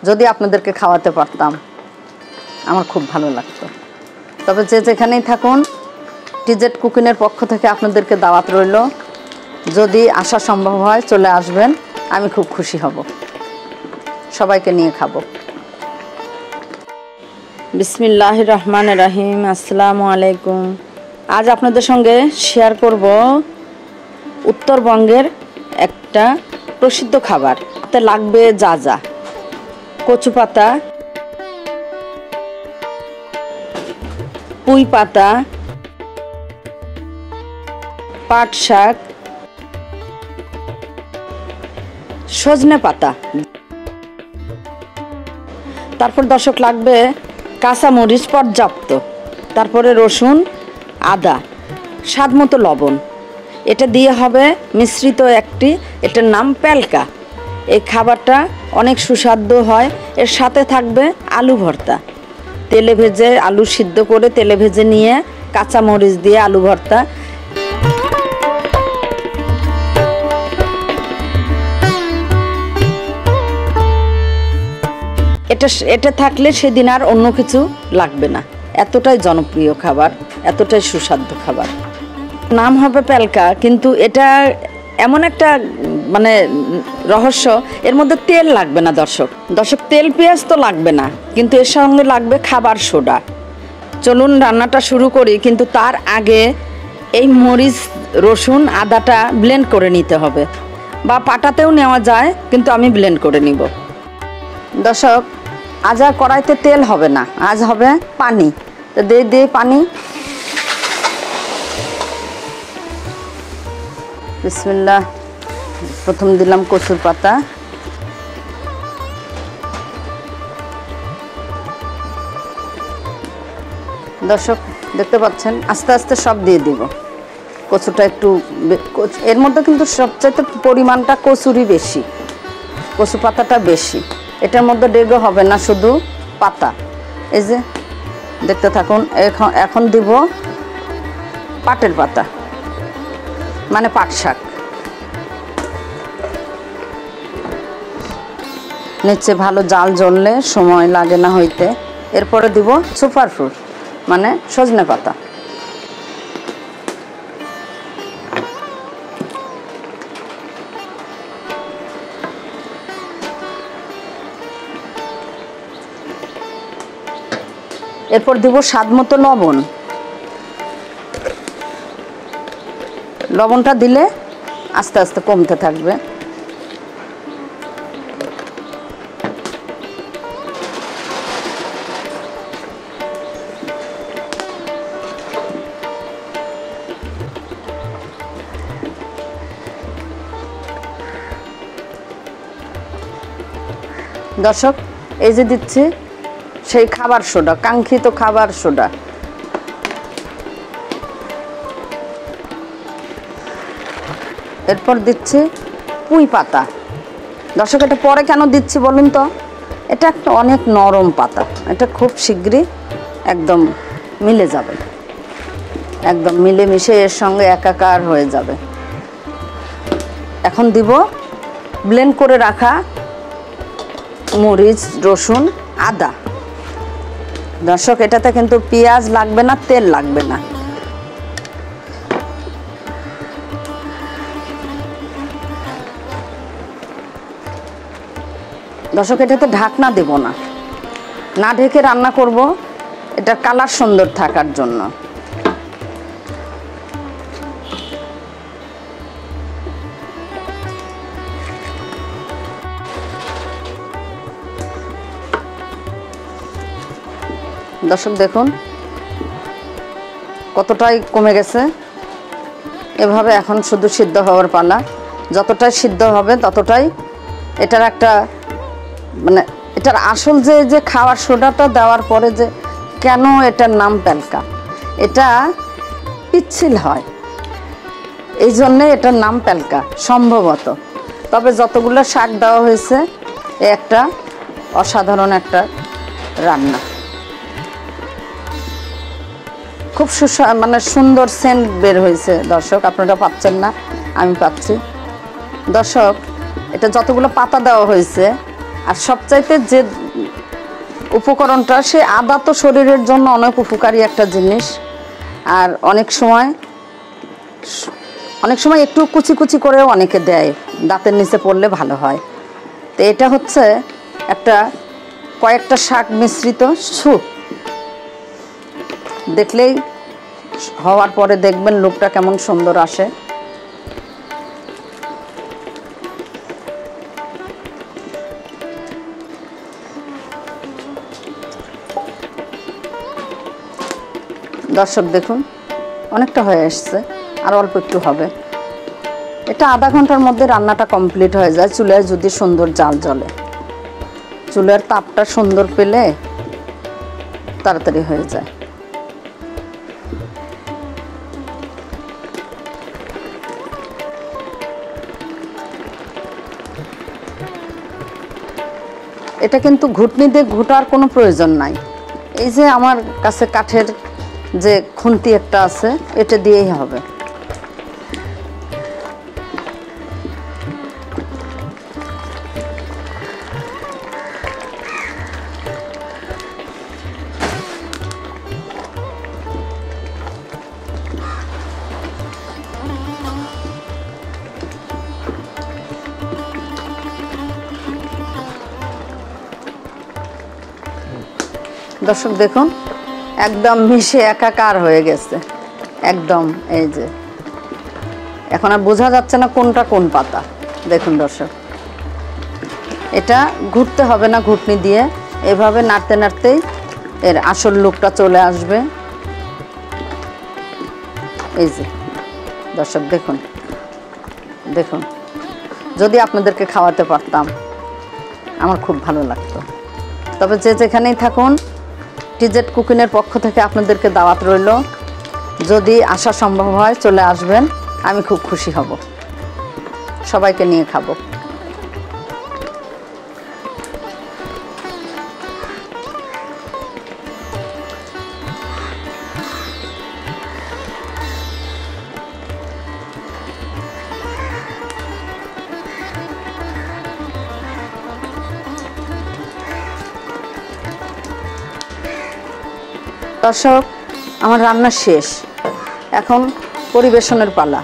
যদি আপনাদেরকে খাওয়াতে পারতাম আমার খুব ভালো লাগতো। তবে যে যেখানেই থাকুন, টিজেড কুকিংয়ের পক্ষ থেকে আপনাদেরকে দাওয়াত রইল। যদি আসা সম্ভব হয় চলে আসবেন, আমি খুব খুশি হব। সবাইকে নিয়ে খাবো। বিসমিল্লাহির রহমানির রহিম। আসসালামু আলাইকুম। আজ আপনাদের সঙ্গে শেয়ার করব উত্তরবঙ্গের একটা প্রসিদ্ধ খাবার। তাতে লাগবে যা যা: কচু পাতা, পুঁই পাতা, পাট শাক, সজনে পাতা, তারপর দর্শক লাগবে কাঁচামরিচ পর্যাপ্ত, তারপরে রসুন, আদা, স্বাদ মতো লবণ। এটা দিয়ে হবে মিশ্রিত একটি, এটার নাম পেলকা। এই খাবারটা অনেক সুস্বাদু হয়। এর সাথে থাকবে আলু ভর্তা, তেলে ভেজে আলু সিদ্ধ করে তেলে ভেজে নিয়ে কাঁচামরিচ দিয়ে আলু ভর্তা। এটা থাকলে সেদিন আর অন্য কিছু লাগবে না। এতটাই জনপ্রিয় খাবার, এতটাই সুস্বাদু খাবার। নাম হবে পেলকা, কিন্তু এটা এমন একটা মানে রহস্য, এর মধ্যে তেল লাগবে না দর্শক। তেল পেঁয়াজ তো লাগবে না, কিন্তু এর সঙ্গে লাগবে খাবার সোডা। চলুন রান্নাটা শুরু করি, কিন্তু তার আগে এই মরিচ, রসুন, আদাটা ব্লেন্ড করে নিতে হবে, বা পাটাতেও নেওয়া যায়, কিন্তু আমি ব্লেন্ড করে নিব। দর্শক, আজ আর কড়াইতে তেল হবে না, আজ হবে পানি। তো দিয়ে পানি। বিসমিল্লাহ। প্রথম দিলাম কচুর পাতা, দর্শক দেখতে পাচ্ছেন, আস্তে আস্তে সব দিয়ে দিব। কচুটা একটু, এর মধ্যে কিন্তু সবচাইতে পরিমাণটা কচুরই বেশি, কচু পাতাটা বেশি। এটার মধ্যে ডেগো হবে না, শুধু পাতা। এই যে দেখতে থাকুন। এখন দিব পাটের পাতা, মানে পাট শাক। নিচে ভালো জাল জ্বললে সময় লাগে না হইতে। এরপরে দিব সুপারফ্রুট, মানে সজনে পাতা। এরপর দিব স্বাদ মতো লবণ। লবণটা দিলে আস্তে আস্তে কমতে থাকবে। দর্শক, এই যে দিচ্ছি সেই খাবার সোডা, কাঙ্ক্ষিত খাবার সোডা। এরপর দিচ্ছি পুঁই পাতা। দর্শক, এটা পরে কেন দিচ্ছি বলুন তো? এটা একটা অনেক নরম পাতা, এটা খুব শীঘ্রই একদম মিলে যাবে, একদম মিলেমিশে এর সঙ্গে একাকার হয়ে যাবে। এখন দিব ব্লেন্ড করে রাখা মরিচ, রসুন, আদা। দর্শক, এটাতে কিন্তু পেঁয়াজ লাগবে না, তেল লাগবে না। দর্শক, এটাতে ঢাকনা দেব না, না ঢেকে রান্না করব, এটার কালার সুন্দর থাকার জন্য। দর্শক দেখুন কতটাই কমে গেছে। এভাবে এখন শুধু সিদ্ধ হওয়ার পালা। যতটাই সিদ্ধ হবে ততটাই এটার একটা মানে এটার আসল যে খাওয়ার সোডাটা দেওয়ার পরে যে কেন এটার নাম পেলকা, এটা পিচ্ছিল হয়, এই জন্যে এটার নাম পেলকা সম্ভবত। তবে যতগুলো শাক দেওয়া হয়েছে, একটা অসাধারণ একটা রান্না। খুব মানে সুন্দর সেন্ট বের হয়েছে দর্শক, আপনারা পাচ্ছেন না, আমি পাচ্ছি। দর্শক, এটা যতগুলো পাতা দেওয়া হয়েছে আর সবচাইতে যে উপকরণটা, সে আদা তো শরীরের জন্য অনেক উপকারী একটা জিনিস। আর অনেক সময় একটু কুচি কুচি করেও অনেকে দেয়, দাঁতের নিচে পড়লে ভালো হয়। তো এটা হচ্ছে কয়েকটা শাক মিশ্রিত স্যুপ। দেখলেই হওয়ার পরে দেখবেন লুকটা কেমন সুন্দর আসে। দর্শক দেখুন, অনেকটা হয়ে আসছে, আর অল্প একটু হবে। এটা আধা ঘন্টার মধ্যে রান্নাটা কমপ্লিট হয়ে যায়, চুলায় যদি সুন্দর জাল জ্বলে। চুলার তাপটা সুন্দর পেলে তাড়াতাড়ি হয়ে যায়। এটা কিন্তু ঘুটনি দিয়ে ঘুটার কোনো প্রয়োজন নাই। এই যে আমার কাছে কাঠের যে খুন্তি একটা আছে, এটা দিয়েই হবে। দর্শক দেখুন, একদম মিশে একাকার হয়ে গেছে একদম। এই যে এখন আর বোঝা যাচ্ছে না কোনটা কোন পাতা। দেখুন দর্শক, এটা ঘুরতে হবে না ঘুটনি দিয়ে, এভাবে নাড়তে নাড়তেই এর আসল লুকটা চলে আসবে। এই যে দর্শক দেখুন, দেখুন, যদি আপনাদেরকে খাওয়াতে পারতাম আমার খুব ভালো লাগতো। তবে যে যেখানেই থাকুন, টিজেড কুকিংয়ের পক্ষ থেকে আপনাদেরকে দাওয়াত রইল। যদি আসা সম্ভব হয় চলে আসবেন, আমি খুব খুশি হব, সবাইকে নিয়ে খাবো। দর্শক, আমার রান্না শেষ, এখন পরিবেশনের পালা।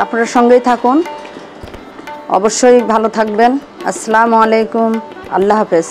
আপনার সঙ্গেই থাকুন, অবশ্যই ভালো থাকবেন। আসসালামু আলাইকুম, আল্লাহ হাফেজ।